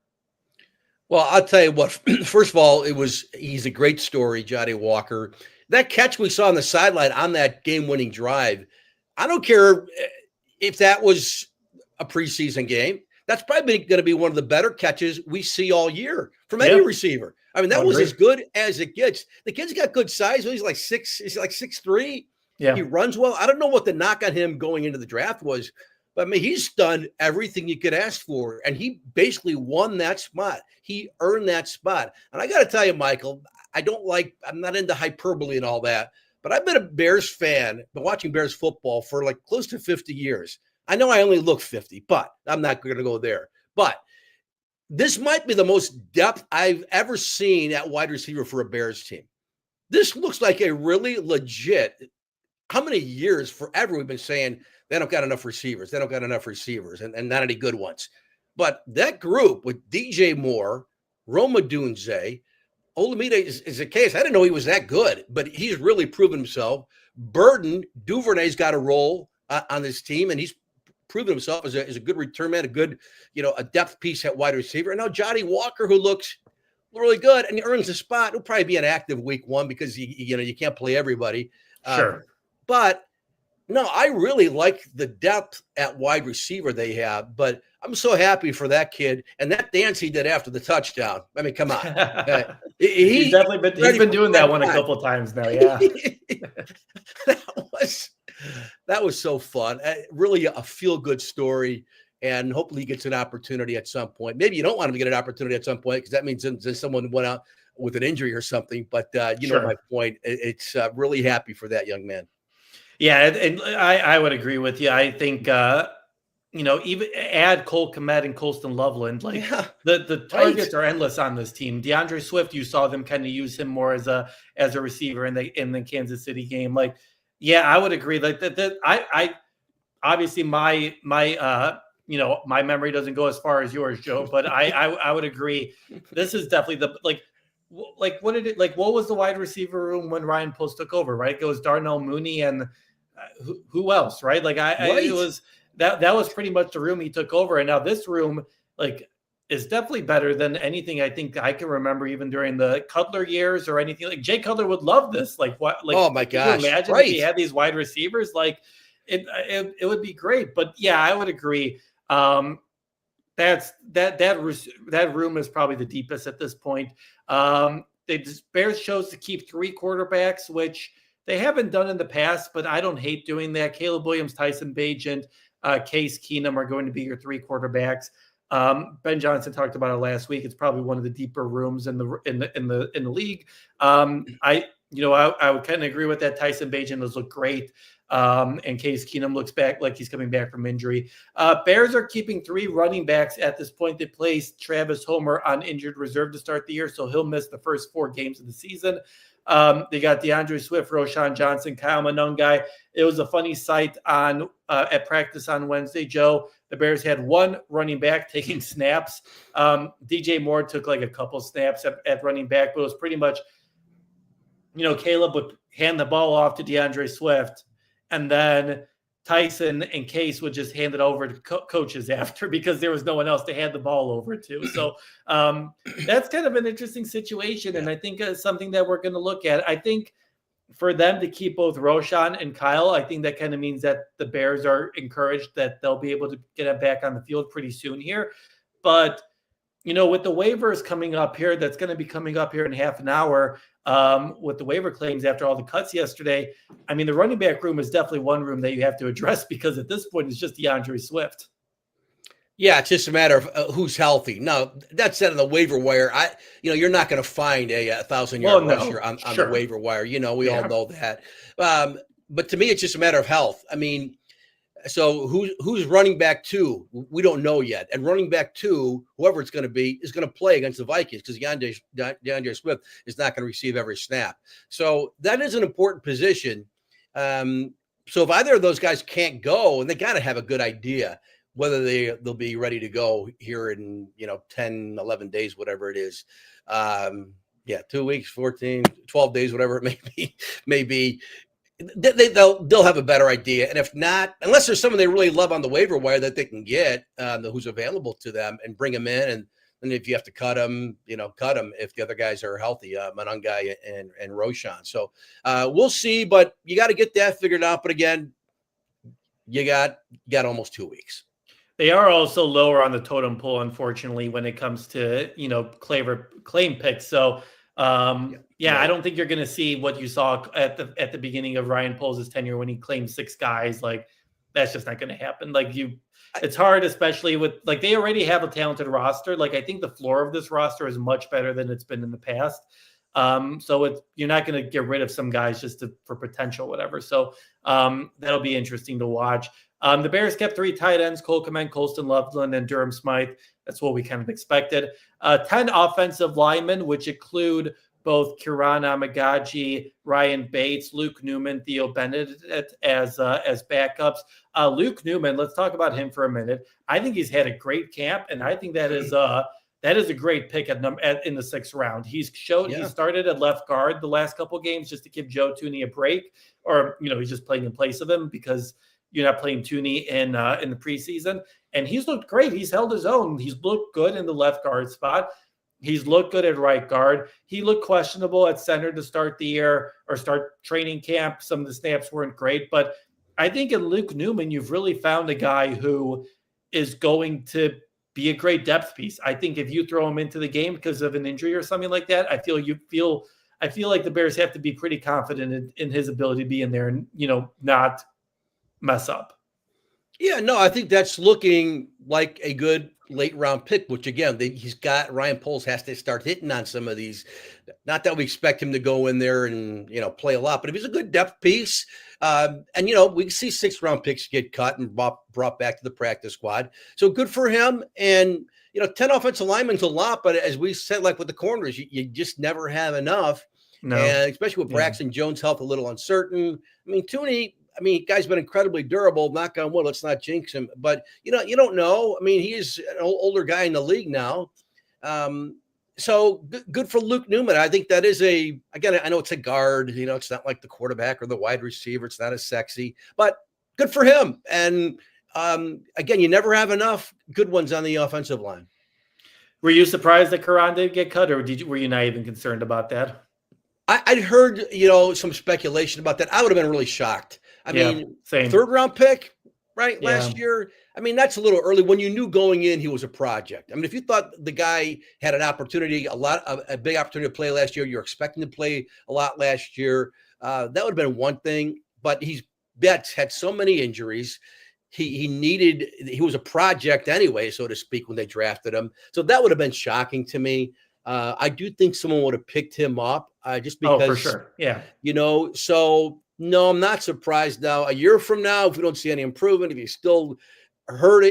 S2: Well, I'll tell you what, first of all, he's a great story, Johnny Walker. That catch we saw on the sideline on that game-winning drive, I don't care if that was a preseason game. That's probably going to be one of the better catches we see all year from any receiver. I mean, that was as good as it gets. The kid's got good size. He's like 6'3".
S1: Yeah.
S2: He runs well. I don't know what the knock on him going into the draft was, but I mean, he's done everything you could ask for, and he basically won that spot. He earned that spot. And I got to tell you, Michael, I'm not into hyperbole and all that, but I've been a Bears fan, been watching Bears football for like close to 50 years. I know I only look 50, but I'm not going to go there. But this might be the most depth I've ever seen at wide receiver for a Bears team. This looks like a really legit, how many years forever we've been saying they don't got enough receivers. They don't got enough receivers and not any good ones. But that group with DJ Moore, Roma Dunze, Olamide is a case. I didn't know he was that good, but he's really proven himself. Burton, Duvernay's got a role on this team, and he's proven himself as a good return man, a good, a depth piece at wide receiver. And now Johnny Walker, who looks really good and he earns a spot. He'll probably be inactive week 1 because you can't play everybody.
S1: Sure.
S2: But no, I really like the depth at wide receiver they have, but I'm so happy for that kid and that dance he did after the touchdown. I mean, come on.
S1: He's been doing that one a couple of times now. Yeah.
S2: That was so fun. Really a feel-good story, and hopefully he gets an opportunity at some point. Maybe you don't want him to get an opportunity at some point because that means someone went out with an injury or something. But know my point. It's really happy for that young man.
S1: Yeah, and I would agree with you. I think even add Cole Kmet and Colston Loveland. The targets are endless on this team. DeAndre Swift, you saw them kind of use him more as a receiver in the Kansas City game. Yeah, I would agree. I obviously my memory doesn't go as far as yours, Joe, but I would agree. This is definitely what was the wide receiver room when Ryan Post took over? Right, it was Darnell Mooney and who else? Right, it was that was pretty much the room he took over, and now this room is definitely better than anything I think I can remember, even during the Cutler years or anything. Jay Cutler would love this. Oh my gosh! Imagine if he had these wide receivers. It would be great. But yeah, I would agree. That room is probably the deepest at this point. The Bears chose to keep 3 quarterbacks, which they haven't done in the past, but I don't hate doing that. Caleb Williams, Tyson Bagent, Case Keenum are going to be your 3 quarterbacks. Ben Johnson talked about it last week. It's probably one of the deeper rooms in the league. I would kind of agree with that. Tyson Bagent has looked great. And Case Keenum looks back like he's coming back from injury. Bears are keeping 3 running backs at this point. They placed Travis Homer on injured reserve to start the year, so he'll miss the first 4 games of the season. They got DeAndre Swift, Roshan Johnson, Kyle Monongai. It was a funny sight at practice on Wednesday, Joe. The Bears had 1 running back taking snaps. DJ Moore took a couple snaps at running back, but it was pretty much, Caleb would hand the ball off to DeAndre Swift, and then Tyson and Case would just hand it over to coaches after because there was no one else to hand the ball over to. So that's kind of an interesting situation, and I think it's something that we're going to look at. I think for them to keep both Roshan and Kyle, I think that kind of means that the Bears are encouraged that they'll be able to get him back on the field pretty soon here. But, with the waivers coming up here, that's going to be coming up here in half an hour with the waiver claims after all the cuts yesterday. I mean, the running back room is definitely one room that you have to address because at this point it's just DeAndre Swift.
S2: Yeah, it's just a matter of who's healthy. Now, that said, on the waiver wire, you're not going to find a 1,000-yard rusher on the waiver wire. We all know that. But to me, it's just a matter of health. I mean, so who's running back 2? We don't know yet. And running back 2, whoever it's going to be, is going to play against the Vikings because DeAndre Swift is not going to receive every snap. So that is an important position. So if either of those guys can't go, and they got to have a good idea whether they'll be ready to go here in 10, 11 days, whatever it is. 2 weeks, 14, 12 days, whatever it may be. They'll have a better idea. And if not, unless there's someone they really love on the waiver wire that they can get who's available to them and bring them in. And if you have to cut them, cut them if the other guys are healthy, Monongai and Roshan. So we'll see, but you got to get that figured out. But again, you got almost 2 weeks.
S1: They are also lower on the totem pole, unfortunately, when it comes to claim picks. So,
S2: Right.
S1: I don't think you're going to see what you saw at the beginning of Ryan Poles' tenure when he claimed 6 guys. Like that's just not going to happen. It's hard, especially with they already have a talented roster. Like I think the floor of this roster is much better than it's been in the past. So you're not going to get rid of some guys just for potential, whatever. So that'll be interesting to watch. The Bears kept 3 tight ends, Cole Kmet, Colston Loveland, and Durham Smythe. That's what we kind of expected. 10 offensive linemen, which include both Kiran Amagaji, Ryan Bates, Luke Newman, Theo Bennett as backups. Luke Newman, let's talk about him for a minute. I think he's had a great camp, and I think that is a great pick in the 6th round. He started at left guard the last couple games just to give Joe Thuney a break, or he's just playing in place of him because you're not playing Thuney in the preseason. And he's looked great. He's held his own. He's looked good in the left guard spot. He's looked good at right guard. He looked questionable at center to start the year or start training camp. Some of the snaps weren't great, but I think in Luke Newman, you've really found a guy who is going to be a great depth piece. I think if you throw him into the game because of an injury or something like that, I feel like the Bears have to be pretty confident in his ability to be in there and not mess up.
S2: Yeah, no, I think that's looking like a good late round pick, which again, Ryan Poles has to start hitting on some of these. Not that we expect him to go in there and, play a lot, but if he's a good depth piece, and, we see 6th round picks get cut and brought back to the practice squad. So good for him. And, 10 offensive linemen's a lot, but as we said, like with the corners, you just never have enough. No. And especially with Braxton Jones' health a little uncertain. I mean, Thuney, guy's been incredibly durable. Knock on wood. Let's not jinx him. But you don't know. I mean, he is an older guy in the league now. So good for Luke Newman. I think that is again, I know it's a guard. It's not like the quarterback or the wide receiver. It's not as sexy, but good for him. And again, you never have enough good ones on the offensive line.
S1: Were you surprised that Karan didn't get cut, or were you not even concerned about that?
S2: I'd heard, some speculation about that. I would have been really shocked. I mean,
S1: same.
S2: 3rd round pick, right? Yeah. Last year. I mean, that's a little early when you knew going in he was a project. I mean, if you thought the guy had an opportunity, a big opportunity to play last year, you're expecting to play a lot last year, that would have been one thing. But he's had so many injuries. He was a project anyway, so to speak, when they drafted him. So that would have been shocking to me. I do think someone would have picked him up just because.
S1: Oh, for sure. Yeah.
S2: So no, I'm not surprised now. A year from now, if we don't see any improvement, if he's still hurt,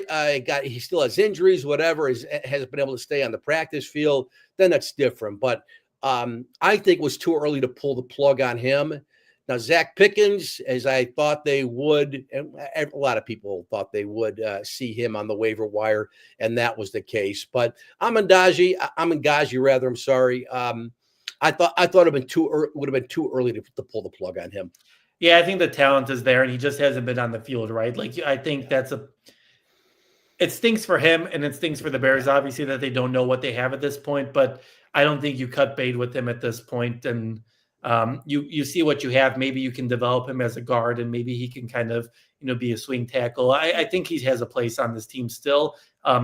S2: he still has injuries, whatever, has been able to stay on the practice field, then that's different. But I think it was too early to pull the plug on him. Now, Zach Pickens, as I thought they would, and a lot of people thought they would see him on the waiver wire, and that was the case. But Amengaji, rather. I'm sorry. I thought it would have been too early to pull the plug on him.
S1: Yeah, I think the talent is there, and he just hasn't been on the field, right? I think it stinks for him, and it stinks for the Bears, obviously, that they don't know what they have at this point. But I don't think you cut bait with him at this point, and you see what you have. Maybe you can develop him as a guard, and maybe he can kind of be a swing tackle. I think he has a place on this team still.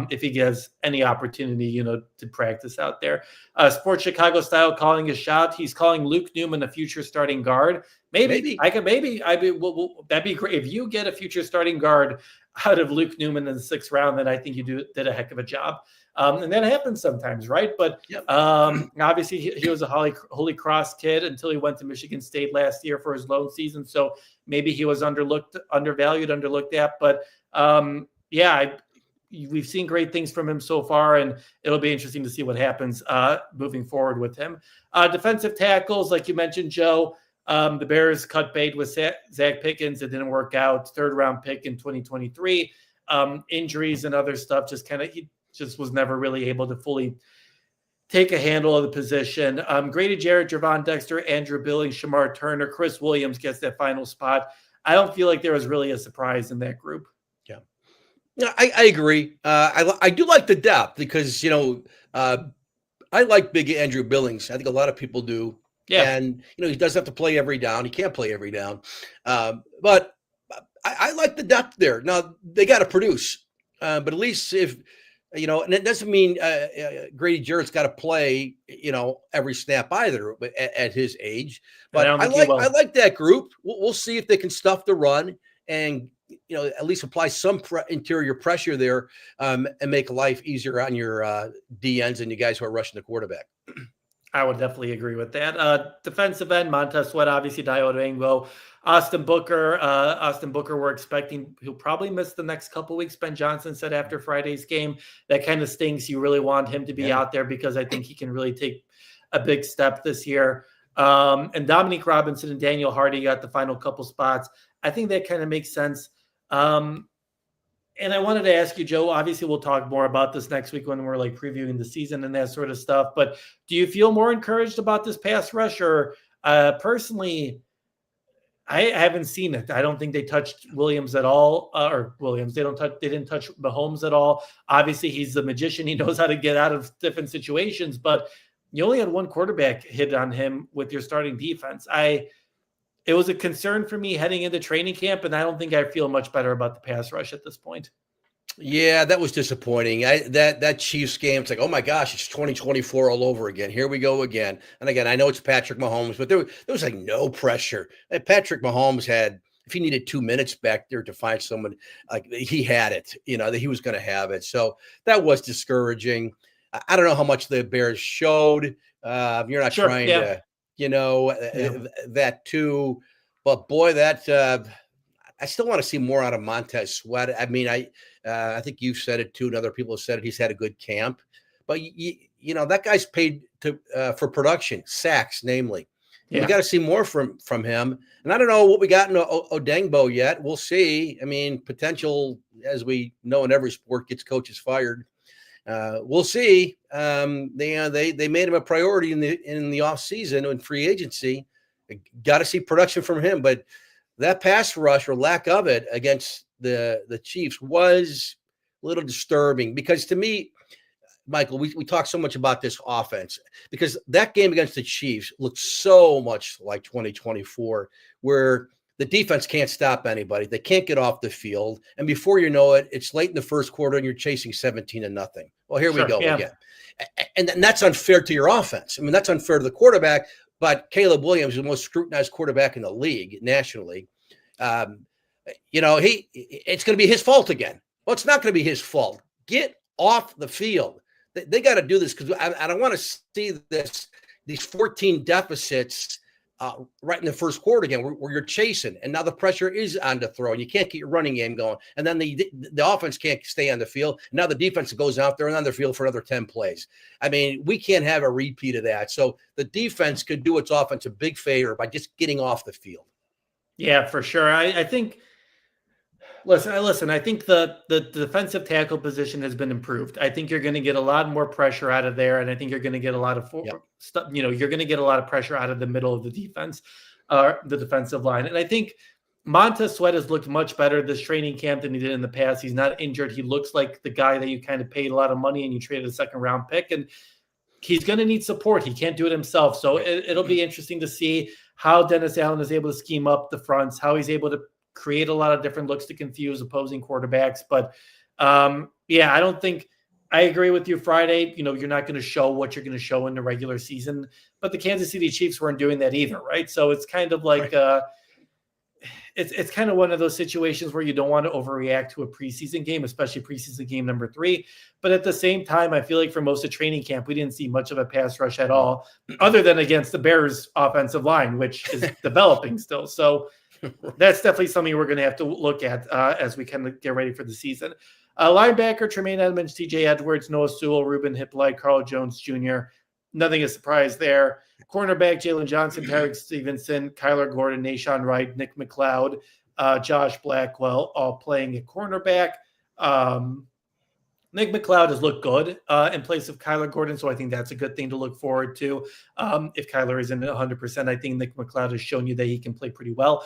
S1: If he gets any opportunity, to practice out there. Sports Chicago Style calling a shot. He's calling Luke Newman a future starting guard. Maybe. That'd be great. If you get a future starting guard out of Luke Newman in the 6th round, then I think you did a heck of a job. And that happens sometimes, right? But obviously he was a Holy Cross kid until he went to Michigan State last year for his lone season. So maybe he was undervalued, underlooked at. But we've seen great things from him so far, and it'll be interesting to see what happens moving forward with him. Defensive tackles, like you mentioned, Joe, the Bears cut bait with Zach Pickens. It didn't work out. 3rd round pick in 2023. Injuries and other stuff he just was never really able to fully take a handle of the position. Grady Jarrett, Javon Dexter, Andrew Billings, Shamar Turner, Chris Williams gets that final spot. I don't feel like there was really a surprise in that group.
S2: Yeah. I agree. I do like the depth because, I like big Andrew Billings. I think a lot of people do. Yeah. And, he doesn't have to play every down. He can't play every down. But I like the depth there. Now they got to produce, but at least if and it doesn't mean Grady Jarrett's got to play every snap either at his age.
S1: And I
S2: But
S1: don't think he will.
S2: I like that group. We'll see if they can stuff the run and at least apply some interior pressure there and make life easier on your DNs and you guys who are rushing the quarterback.
S1: I would definitely agree with that. Defensive end, Montez Sweat, obviously Dayo Odeyingbo. Austin Booker, we're expecting he'll probably miss the next couple weeks. Ben Johnson said after Friday's game. That kind of stings. You really want him to be out there because I think he can really take a big step this year. And Dominique Robinson and Daniel Hardy got the final couple spots. I think that kind of makes sense. And I wanted to ask you, Joe, obviously we'll talk more about this next week when we're like previewing the season and that sort of stuff, but do you feel more encouraged about this pass rush? Or personally, I haven't seen it. I don't think they touched Williams at all, or Williams. They didn't touch Mahomes at all. Obviously he's the magician. He knows how to get out of different situations, but you only had one quarterback hit on him with your starting defense. It was a concern for me heading into training camp, and I don't think I feel much better about the pass rush at this point.
S2: Yeah, that was disappointing. That Chiefs game, it's like, oh my gosh, it's 2024 all over again. Here we go again. And again, I know it's Patrick Mahomes, but there was like no pressure. Patrick Mahomes had, if he needed 2 minutes back there to find someone, like he had it, that he was going to have it. So that was discouraging. I don't know how much the Bears showed. You're not trying to, that too. But boy, that I still want to see more out of Montez Sweat. I mean, I think you've said it too, and other people have said it. He's had a good camp, but that guy's paid for production, sacks, namely. Yeah. We got to see more from him. And I don't know what we got in Odeyingbo yet. We'll see. I mean, potential, as we know in every sport, gets coaches fired. We'll see. They made him a priority in the offseason and free agency. Got to see production from him, but that pass rush or lack of it against the Chiefs was a little disturbing because to me, Michael, we talk so much about this offense because that game against the Chiefs looked so much like 2024 where the defense can't stop anybody. They can't get off the field. And before you know it, it's late in the first quarter and you're chasing 17-0. Well, here we go again. And that's unfair to your offense. I mean, that's unfair to the quarterback, but Caleb Williams is the most scrutinized quarterback in the league nationally. It's going to be his fault again. Well, it's not going to be his fault. Get off the field. They got to do this because I don't want to see these 14 deficits right in the first quarter again where you're chasing. And now the pressure is on the throw. And you can't get your running game going. And then the offense can't stay on the field. And now the defense goes out there and on the field for another 10 plays. I mean, we can't have a repeat of that. So the defense could do its offense a big favor by just getting off the field.
S1: Yeah, for sure. I think Listen, I think the defensive tackle position has been improved. I think you're going to get a lot more pressure out of there, and I think you're going to get a lot of stuff. You're going to get a lot of pressure out of the middle of the defense, the defensive line. And I think Montez Sweat has looked much better this training camp than he did in the past. He's not injured. He looks like the guy that you kind of paid a lot of money and you traded a second-round pick, and he's going to need support. He can't do it himself. So it'll be interesting to see how Dennis Allen is able to scheme up the fronts, how he's able to create a lot of different looks to confuse opposing quarterbacks. But I don't think I agree with you Friday. You're not going to show what you're going to show in the regular season, but the Kansas City Chiefs weren't doing that either. Right. So it's kind of like, it's kind of one of those situations where you don't want to overreact to a preseason game, especially preseason game number 3. But at the same time, I feel like for most of training camp, we didn't see much of a pass rush at all, other than against the Bears offensive line, which is developing still. So that's definitely something we're going to have to look at as we kind of get ready for the season. Linebacker, Tremaine Edmonds, TJ Edwards, Noah Sewell, Ruben Hippolyte, Carl Jones Jr. Nothing is surprise there. Cornerback, Jalen Johnson, Tarek Stevenson, Kyler Gordon, Nashawn Wright, Nick McLeod, Josh Blackwell, all playing at cornerback. Nick McLeod has looked good in place of Kyler Gordon, so I think that's a good thing to look forward to. If Kyler isn't 100%, I think Nick McLeod has shown you that he can play pretty well.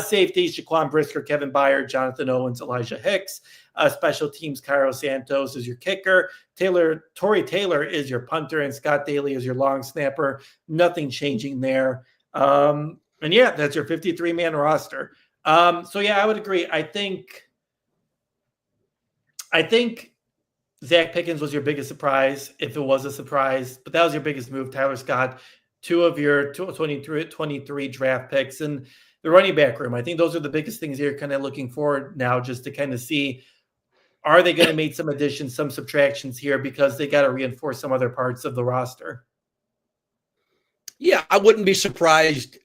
S1: Safeties, Jaquan Brisker, Kevin Byard, Jonathan Owens, Elijah Hicks. Special teams, Cairo Santos is your kicker. Torrey Taylor is your punter, and Scott Daly is your long snapper. Nothing changing there. That's your 53-man roster. So yeah, I would agree. I think Zach Pickens was your biggest surprise, if it was a surprise, but that was your biggest move. Tyler Scott, two of your 23 draft picks, and the running back room. I think those are the biggest things you're kind of looking for now, just to kind of see, are they going to make some additions, some subtractions here, because they got to reinforce some other parts of the roster.
S2: Yeah, I wouldn't be surprised.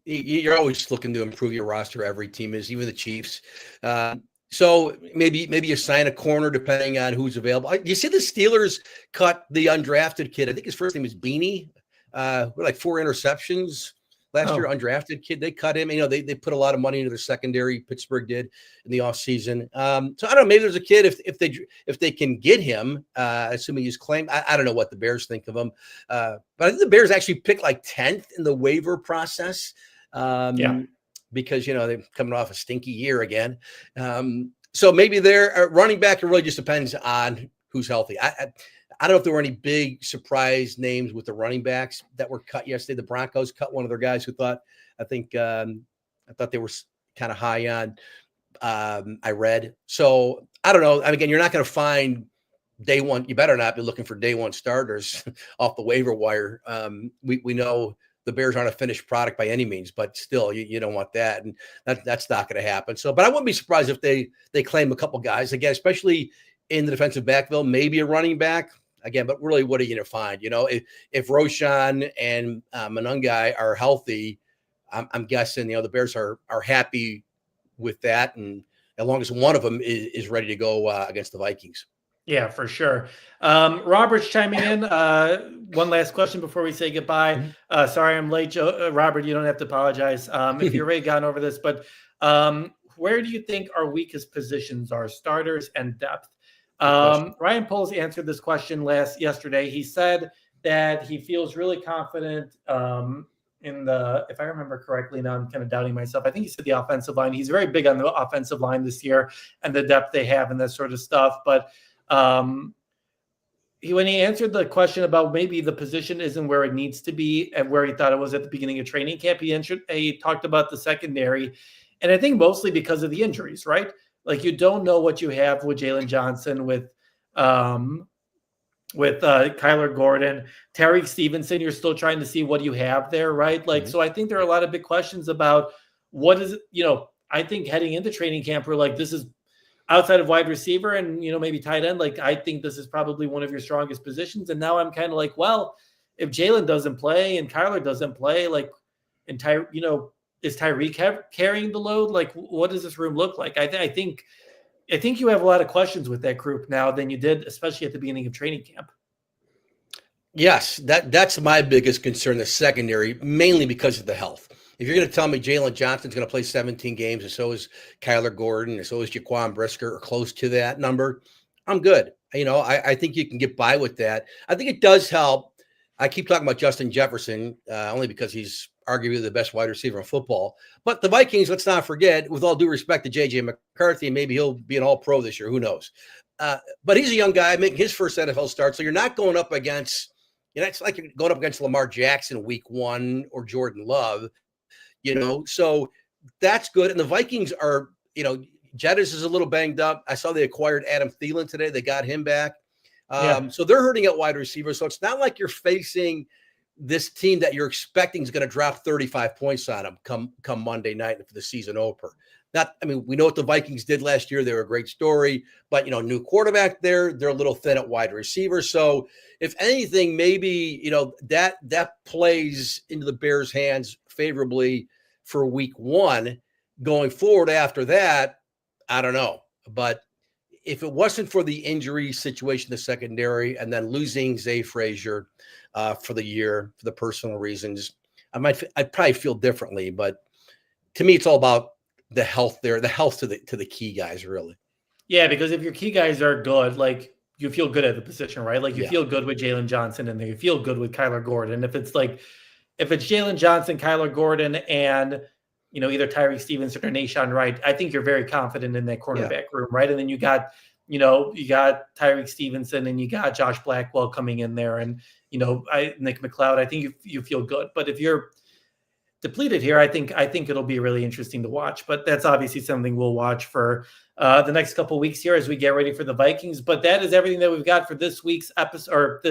S2: You're always looking to improve your roster. Every team is, even the Chiefs. So maybe you sign a corner depending on who's available. You see the Steelers cut the undrafted kid. I think his first name is Beanie. With like 4 interceptions last year, undrafted kid. They cut him. They put a lot of money into their secondary. Pittsburgh did in the offseason. So I don't know. Maybe there's a kid if they can get him, assuming he's claimed. I don't know what the Bears think of him. But I think the Bears actually picked like 10th in the waiver process. Because they're coming off a stinky year again. So maybe their running back, it really just depends on who's healthy. I don't know if there were any big surprise names with the running backs that were cut yesterday. The Broncos cut one of their guys who I thought they were kind of high on. I read. So I don't know. Again, you're not going to find day one. You better not be looking for day one starters off the waiver wire. We know the Bears aren't a finished product by any means, but still, you don't want that, and that's not going to happen. So, but I wouldn't be surprised if they claim a couple guys again, especially in the defensive backfield, maybe a running back again. But really, what are you going to find? If Roshan and Manungai are healthy, I'm guessing the Bears are happy with that, and as long as one of them is ready to go against the Vikings.
S1: Yeah, for sure. Robert's chiming in. One last question before we say goodbye. Sorry I'm late, Joe. Robert, you don't have to apologize if you've already gone over this. But where do you think our weakest positions are, starters and depth? Ryan Poles answered this question yesterday. He said that he feels really confident if I remember correctly, now I'm kind of doubting myself. I think he said the offensive line. He's very big on the offensive line this year and the depth they have and that sort of stuff. But when he answered the question about maybe the position isn't where it needs to be and where he thought it was at the beginning of training camp, he talked about the secondary. And I think mostly because of the injuries, right? Like, you don't know what you have with Jalen Johnson, with Kyler Gordon, Tariq Stevenson. You're still trying to see what you have there, right? Like, so I think there are a lot of big questions about what is it, I think heading into training camp, we're like, this is outside of wide receiver and, maybe tight end. Like, I think this is probably one of your strongest positions. And now I'm kind of like, well, if Jalen doesn't play and Kyler doesn't play, like, and is Tyreek carrying the load? Like, what does this room look like? I think you have a lot of questions with that group now than you did, especially at the beginning of training camp.
S2: Yes, that's my biggest concern, the secondary, mainly because of the health. If you're going to tell me Jalen Johnson's going to play 17 games, and so is Kyler Gordon, and so is Jaquan Brisker, or close to that number, I'm good. I think you can get by with that. I think it does help. I keep talking about Justin Jefferson only because he's arguably the best wide receiver in football. But the Vikings, let's not forget, with all due respect to J.J. McCarthy, maybe he'll be an all-pro this year. Who knows? But he's a young guy making his first NFL start, so you're not going up against it's like you're going up against Lamar Jackson week 1 or Jordan Love. So that's good. And the Vikings are, Jettis is a little banged up. I saw they acquired Adam Thielen today. They got him back. So they're hurting at wide receiver. So it's not like you're facing this team that you're expecting is going to drop 35 points on them come Monday night for the season opener. We know what the Vikings did last year. They were a great story, but new quarterback there, they're a little thin at wide receiver. So if anything, maybe, that plays into the Bears' hands favorably for week 1. Going forward after that, I don't know. But if it wasn't for the injury situation, the secondary, and then losing Zay Frazier for the year, for the personal reasons, I'd probably feel differently. But to me, it's all about the health there, the health to the key guys, really.
S1: Yeah, because if your key guys are good, like, you feel good at the position, right? Like, you feel good with Jalen Johnson and you feel good with Kyler Gordon. If it's Jalen Johnson, Kyler Gordon, and either Tyreek Stevenson or Nahshon Wright, I think you're very confident in that cornerback room, right? And then you got Tyreek Stevenson and you got Josh Blackwell coming in there, and Nick McLeod. I think you feel good. But if you're depleted here, I think it'll be really interesting to watch. But that's obviously something we'll watch for the next couple of weeks here as we get ready for the Vikings. But that is everything that we've got for this week's episode.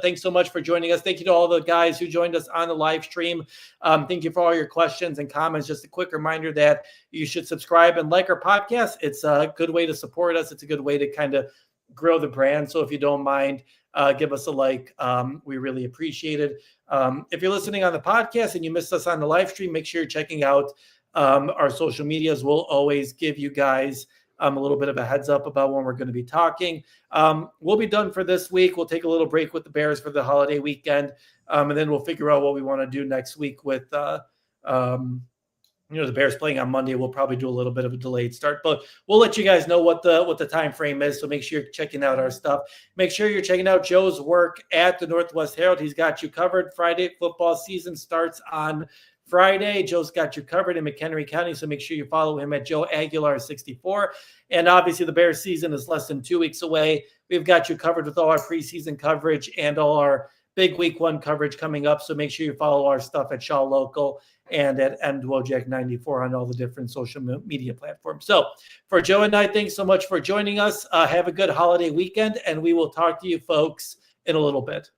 S1: Thanks so much for joining us. Thank you to all the guys who joined us on the live stream. Thank you for all your questions and comments. Just a quick reminder that you should subscribe and like our podcast. It's a good way to support us. It's a good way to kind of grow the brand. So if you don't mind, give us a like. We really appreciate it. If you're listening on the podcast and you missed us on the live stream, make sure you're checking out our social medias. We'll always give you guys a little bit of a heads up about when we're going to be talking. We'll be done for this week. We'll take a little break with the Bears for the holiday weekend, and then we'll figure out what we want to do next week with the Bears playing on Monday. We'll probably do a little bit of a delayed start, but we'll let you guys know what the time frame is. So make sure you're checking out our stuff. Make sure you're checking out Joe's work at the Northwest Herald. He's got you covered. Friday football season starts on Friday. Joe's got you covered in McHenry County, so make sure you follow him at Joe Aguilar 64. And obviously the Bears season is less than 2 weeks away. We've got you covered with all our preseason coverage and all our big week one coverage coming up. So make sure you follow our stuff at Shaw Local and at Dwojak 94 on all the different social media platforms. So for Joe and I, thanks so much for joining us. Have a good holiday weekend, and we will talk to you folks in a little bit.